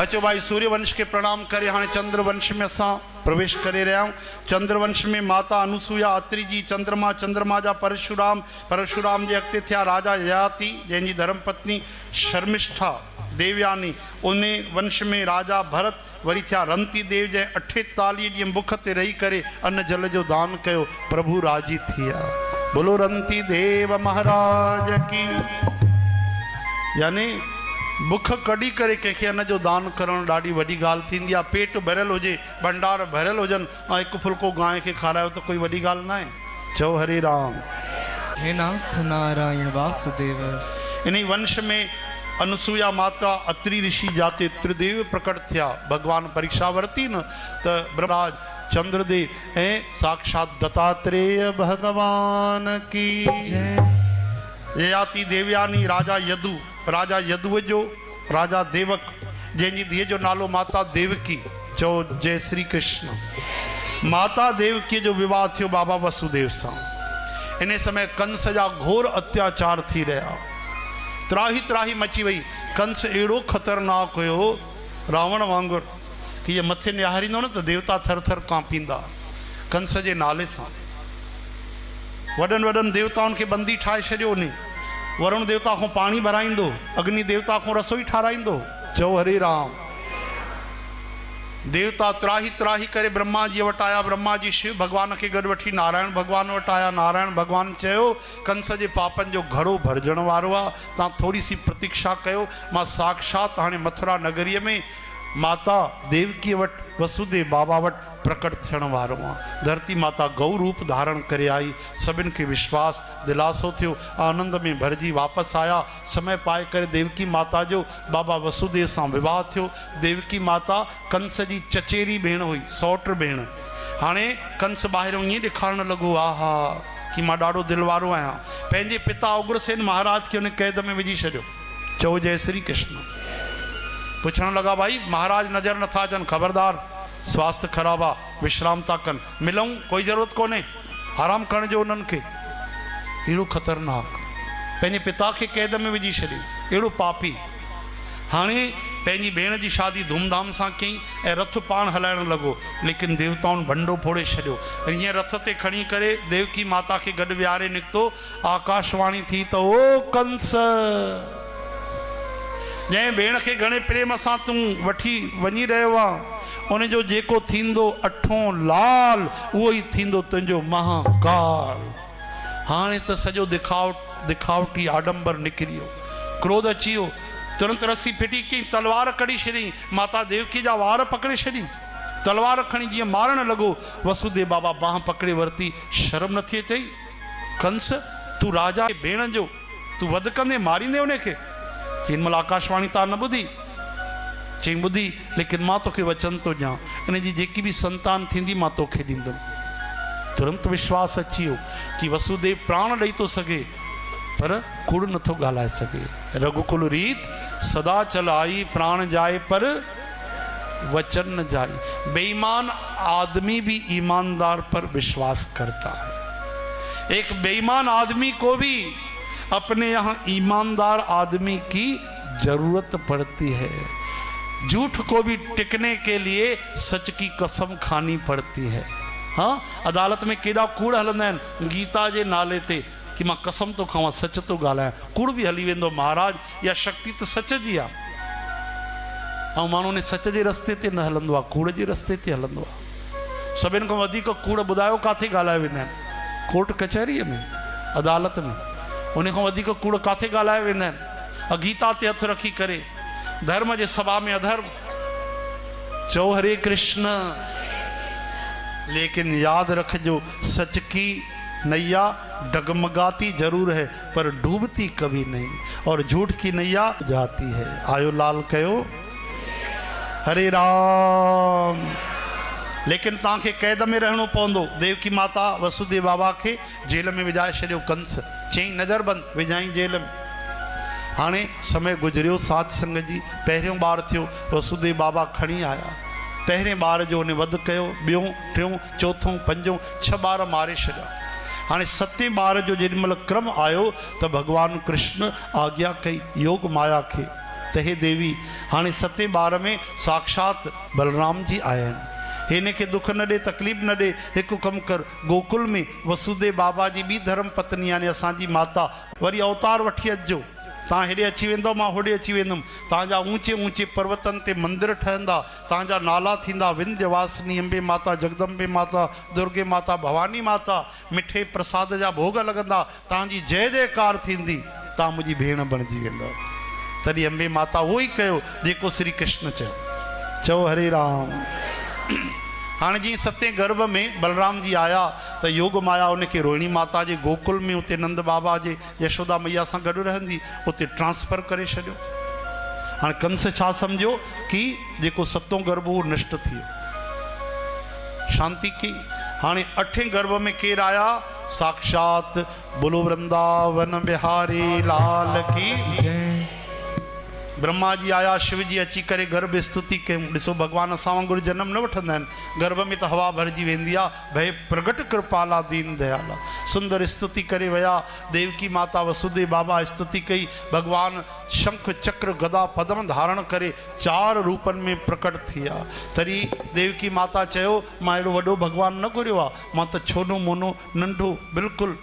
अचो भाई सूर्यवंश के प्रणाम करे। हाँ चंद्रवंश में असां प्रवेश करे रहा हूँ। चंद्रवंश में माता अनुसुया अत्रि जी, चंद्रमा चंद्रमा जा परशुराम, परशुराम जे अॻिते थिया राजा ययाति जंहिंजी धर्मपत्नी शर्मिष्ठा देवयानी। उन वंश में राजा भरत वरी थिया रंती देव जंहिं 48 ॾींहं बुख ते रही करे अन्न जल जो दान कयो, प्रभु राजी थिया। बोलो रंती देव महाराज की। यानी बुख कड़ी करे कंहिंखे अन्न जो दान करण ॾाढी वॾी ॻाल्हि थींदी आहे। पेट भरियल हुजे, भंडार भरियल हुजनि ऐं हिकु फुल्को गांइ खे खारायो त कोई वॾी ॻाल्हि न आहे। चओ हरे राम। हे नाथ नारायण वासुदेव। इन वंश में अनुसुया माता अत्रि ऋषि जाते त्रिदेव प्रकट थिया। भगवान परीक्षा वरती न त ब्रह्मराज चंद्रदेव ऐं साक्षात दत्तात्रेय भगवान की ययाति देवयानी राजा यदु, राजा यदुअ जो राजा देवक जंहिंजी धीअ जो नालो माता देवकी। चओ जय श्री कृष्ण। माता देवकी जो विवाह थियो बाबा वसुदेव सां। इन समय कंस जा घोर अत्याचार थी रहा, त्राही त्राही मची वई। कंस अहिड़ो ख़तरनाक हुयो रावण वांगुरु कि ये मथे निहारींदो न त देवता थर थर कांपींदा कंस जे नाले सां। वॾनि वॾनि देवताउनि खे बंदी ठाहे छॾियो। उन वरुण देवता खां पाणी भराईंदो, अग्नि देवता खां रसोई ठाराईंदो। चओ हरे राम। देवता त्राही त्राही करे ब्रह्मा जी वटि आया। ब्रह्मा जी शिव भगवान खे गॾु वठी नारायण भगवान वटि आया। नारायण भगवान चयो कंस जे पापनि जो घड़ो भरजण वारो आहे, तव्हां थोरी सी प्रतीक्षा कयो, मां साक्षात हाणे मथुरा नगरीअ में माता देवकी वटि वसुदेव बाबा वटि प्रकट थियण वारो आहे। धरती माता गौ रूप धारण करे आई। सभिनि खे विश्वास दिलासो थियो, आनंद में भरिजी वापसि आया। समय पाए करे देवकी माता जो बाबा वसुदेव सां विवाह थियो। देवकी माता कंस जी चचेरी भेण हुई, सौट भेण। हाणे कंस ॿाहिरों ईअं ॾेखारणु लॻो आहा कि मां ॾाढो दिलवारो आहियां। पंहिंजे पिता उग्रसेन महाराज खे उन कैद में विझी छॾियो। चओ जय श्री कृष्ण। पुछण लॻा भाई महाराज नज़र नथा अचनि, ख़बरदार स्वास्थ्य ख़राब आहे, विश्राम था कनि, मिलूं कोई ज़रूरत कोन्हे, आराम करण जो उन्हनि खे। अहिड़ो ख़तरनाक पंहिंजे पिता खे कैद में विझी छॾियो, अहिड़ो पापी। हाणे पंहिंजी भेण जी शादी धूमधाम सां कयईं ऐं रथ पाण हलाइण लॻो, लेकिन देवताउनि भंडो फोड़े छॾियो। ईअं रथ ते खणी करे देवकी माता खे गॾु विहारे निकितो। आकाशवाणी थी त ओ कंस, जंहिं भेण खे घणे प्रेम सां तूं वठी वञी रहियो आहे, उनजो जेको थींदो अठों लाल उहो ई थींदो तुंहिंजो महाकाल। हाणे त सॼो दिखावटी आडंबर निकिरी वियो, क्रोध अची वियो। तुरंत रस्सी फिटी कई, तलवार कढी छॾी, माता देवकी जा वार पकड़े छॾी। तलवार खणी जीअं मारण लॻो, वसुदेव बाबा बाह पकड़े वरिती। शर्म नथी अचई कंस, तूं राजा भेण जो तूं वध कंदे मारींदे उनखे? चईं महिल आकाशवाणी तव्हां न ॿुधी? चईं ॿुधी, लेकिन मां तोखे वचन थो ॾियां, इन जी जेकी बि संतान थींदी मां तोखे ॾींदुमि। तुरंत विश्वास अची वियो कि वसुदेव प्राण ॾेई थो सघे पर कूड़ नथो ॻाल्हाए सघे। रघुकुल रीत सदा चल आई, प्राण जाए पर वचन न जाए। बेईमान आदमी भी ईमानदार पर विश्वास करता है। एक बेईमान आदमी को भी अपने यहाँ ईमानदार आदमी की जरूरत पड़ती है। झूठ को भी टिकने के लिए सच की कसम खानी पड़ती है। हाँ, अदालत में केॾा कूड़ हलंदा आहिनि गीता जे नाले ते कि मां कसम तो खावां, सच तो ॻाल्हायां। कूड़ भी हली वेंदो महाराज, या शक्ति तो सच जी आहे। ऐं माण्हू ने सच जे रस्ते ते न हलंदो आहे, कूड़ जे रस्ते ते हलंदो आहे। सभिनि खां वधीक कूड़ ॿुधायो काथे ॻाल्हाए वेंदा आहिनि? कोर्ट कचहरीअ में, अदालत में। उन खां वधीक कूड़ काथे ॻाल्हाए वेंदा आहिनि? गीता ते हथ रखी करे धर्म जे सभा में अधर्म। चओ हरे कृष्ण। लेकिन याद रखजो, सच की नैया डगमगाती जरूर है पर डूबती कभी नहीं, और झूठ की नैया जाती है। आयो लाल कयो हरे राम। लेकिन तव्हांखे कैद में रहणो पवंदो। देवकी माता वसुदेव बाबा खे जेल में विझाए छॾियो कंस। चई नज़र बंद, विझाई जेल में। हाणे समय गुजरियो साध संगत जी। पहिरियों ॿार थियो, वसुदेव बाबा खणी आया। पहिरें ॿार जो उन वध कयो, ॿियों टियों चौथों पंजों 6 ॿार मारे छॾिया। हाणे 7 ॿार जो जेॾीमहिल क्रम आयो त भगवान कृष्ण आज्ञा कई योग माया खे त हे देवी हाणे 7 ॿार में साक्षात बलराम जी आया आहिनि। हिन खे दुख न ॾे, तकलीफ़ न ॾे। हिकु कमु कर, गोकुल में वसुदेव बाबा जी ॿी धर्म पत्नी यानी असांजी माता वरी अवतार वठी अचिजो। तव्हां हेॾे अची वेंदो, मां होॾे अची वेंदुमि। तव्हांजा ऊचे ऊचे पर्वतनि ते मंदिर ठहंदा, तव्हांजा नाला थींदा विंध्यवासिनी अंबे माता, जगदम्बे माता, दुर्गे माता, भवानी माता। मिठे प्रसाद जा भोग लॻंदा, तव्हांजी जय जयकार थींदी, तव्हां मुंहिंजी भेण बणिजी वेंदव। तॾहिं अंबे माता उहो ई कयो जेको श्री कृष्ण चयो। चओ हरे राम। हाँ जी 7 गर्भ में बलराम जी आया तो योग माया उनके रोहिणी माता जे गोकुल में उते नंद बाबा जे यशोदा मैया से गड रहंदी उते ट्रांसफर करे छो। हाँ कंस छा समझो कि जेको 7 गर्भ वो नष्ट थी शांति की। हाँ 8 गर्भ में केर आया? साक्षात बोलो वृंदावन बिहारी लाल की। ब्रह्मा जी आया, शिव जी अची करे गर्भ स्तुति कयूं। ॾिसो भगवान असां वांगुरु जन्म न वठंदा आहिनि, गर्भ में तो हवा भरजी वेंदी आहे। भई प्रगट कृपाला दीन दयाला सुंदर स्तुति करे वया। देवकी माता वसुदेव बाबा स्तुति कई। भगवान शंख चक्र गदा पद्म धारण करे 4 रूपन में प्रकट थिया। तरी देवकी माता चयो मां एडो वडो भगवान न घुरियो आहे, मां तो छोनो मोनो नंढो बिल्कुल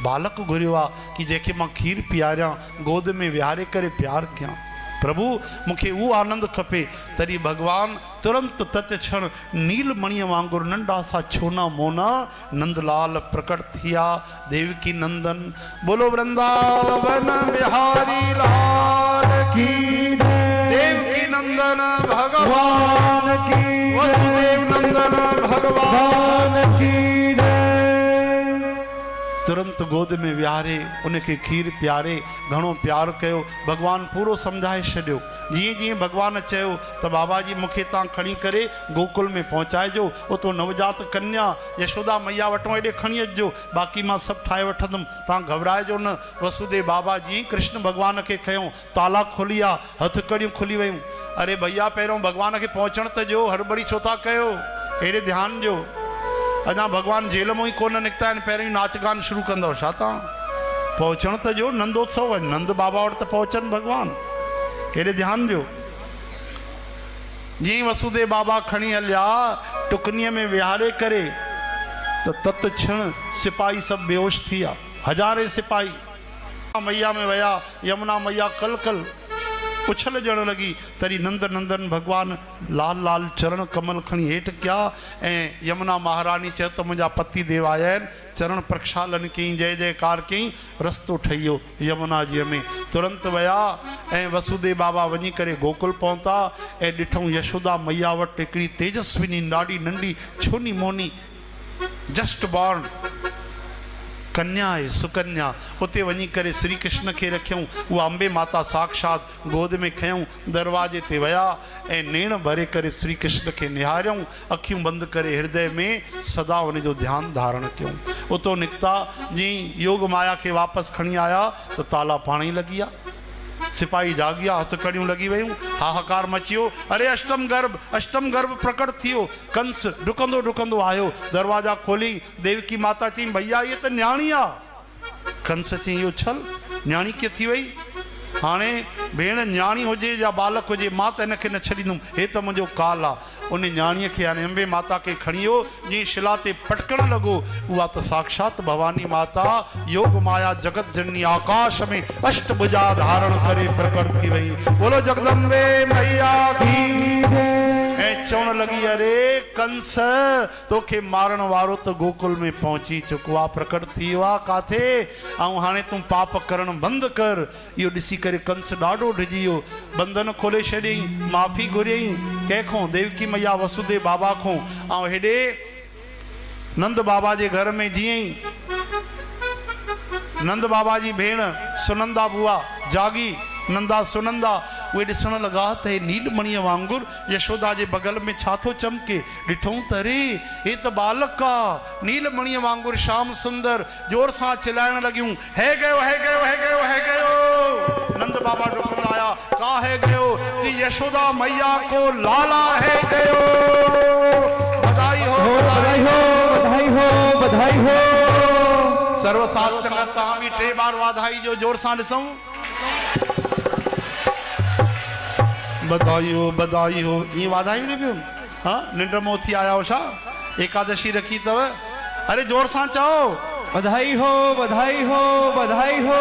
बालक घुरियो आहे कि जंहिंखे मां खीर पीआरियां, गोद में विहारे करे प्यार कयां। प्रभु मुखे वो आनंद खपे। तरी भगवान तुरंत तत क्षण नीलमणिय वांगुर नंढा सा छोना मोना नंदलाल प्रकट थिया। देवकी नंदन बोलो वृंदावन बिहारी लाल की। देवकी नंदन भगवान की। वसुदेव नंदन भगवान की। तुरंत गोद में विहारे उनके खीर प्यारे, घणो प्यार कयो। भगवान पूरो समझाए छो। जी जी भगवान चयो तो बाबा जी मुखे ता खणी करे गोकुल में पहुँचाइजो। उतो नवजात कन्या यशोदा मैया वटो एडे खणी अचजो, बाकी मां सब ठाए वठंदुमि, ता घबराइजो न। वसुदेव बाबा जी कृष्ण भगवान के खयों, ताला खोलिया, हथकड़ियों खुली वयूं। अरे भैया पहिरों भगवान के पहुँचण त जो, हड़बड़ी छो था कयो? एडे ध्यान जो। अजा भगवान जेल में ही कोन निकता आहिनि, पहिरियों ही नाच गान शुरू कंदव छा? तव्हां पहुचण त जो, नंदोत्सव है, नंद बाबा वटि त पहुचनि भगवान। हेॾे ध्यान ॾियो। जी वसुदेव बाबा खणी हलिया, टुकनीअ में विहारे करे त तत क्षण सिपाही सब बेहोश थी विया। 1000 सिपाही मैया में वया। यमुना मैया कल कल उछल जण लगी। तरी नंद नंदन भगवान लाल लाल चरण कमल खणी हेठ क्या। यमुना महारानी चयो तो मुझा पति देव आया आहिनि, चरण प्रक्षालन कई, जय जयकार कई, रस्तो ठहियो यमुना जी में। तुरंत वया वसुदेव बाबा वञी करे गोकुल पहुता। ॾिठूं यशोदा मैया वटि हिकिड़ी तेजस्विनी ॾाढी नंढी छोनी मोनी जस्ट बॉर्न कन्या है, सुकन्या। उते वञी करे श्री कृष्ण के रखियऊं। वो अंबे माता साक्षात गोद में खयूं, दरवाजे ते वया नेण भरे करे श्री कृष्ण के निहारियऊं। अखियूं बंद करे हृदय में सदा उन जो ध्यान धारण कयूं। उतो निकता जी योग माया के वापस खणी आया तो ताला पाणी लगी गया। सिपाही जागिया, हथकड़ियों लगी वयूं, हाहाकार मचियो। अरे अष्टम गर्भ प्रकट थियो। कंस डुकंदो डुकंदो आयो, दरवाजा खोली। देवकी माता चई भैया ये तो न्याणी आ। कंस चई यो छल न्याणी के थी वई? हाणे भेण न्याणी हुजे या बालक हुजे, मां त इनखे न छॾींदुमि, हे त मुंहिंजो काल आहे। उन न्याणीअ खे हाणे अंबे माता के खणियो, जीअं शिला ते पटकण लॻो। उहा त साक्षात भवानी माता योग माया जगत जननी आकाश में अष्टभुजा धारण करे प्रकट थी वई। बोलो जगदम्बे मैया की। चवण लगी अरे कंस तोखे मारण वारो तो गोकुल में पहुंची चुको आहे, प्रकट थी वियो आहे काथे। ऐं हाणे तूं पाप करण बंद कर। इहो ॾिसी करे कंस ॾाढो डिॼी वियो, बंधन खोले छॾियईं, माफ़ी घुरियईं कंहिंखों? देवकी मैया वसुदेव बाबा खों। ऐं हेॾे नंद बाबा जे घर में जीअं ई नंद बाबा जी भेण सुनंदा बुआ जागी, नंदा सुनंदा उहे ॾिसण लॻा त हे नीलमणीअ वांगुरु यशोदा जे बगल में छा थो चमके। ॾिठूं त अरे हे त बालक आहे, नीलमणीअ वांगुरु श्याम सुंदर। जोर सां चिल्लाइण लॻियूं, है गयो है गयो है गयो है गयो। नंद बाबा डुकण आया, का है गयो? कि यशोदा मैया को लाला है गयो। बधाई हो बधाई हो बधाई हो बधाई हो। सर्व साध संगत तव्हां बि 3 बार वाधाई जो जोर सां ॾिसूं। बधाई हो बधाई हो। ये वाधायूं ने पियो। हाँ निंड में उथी आया हो छा? एकादशी रखी तव? अरे जोर सां चओ। बधाई हो बधाई हो बधाई हो।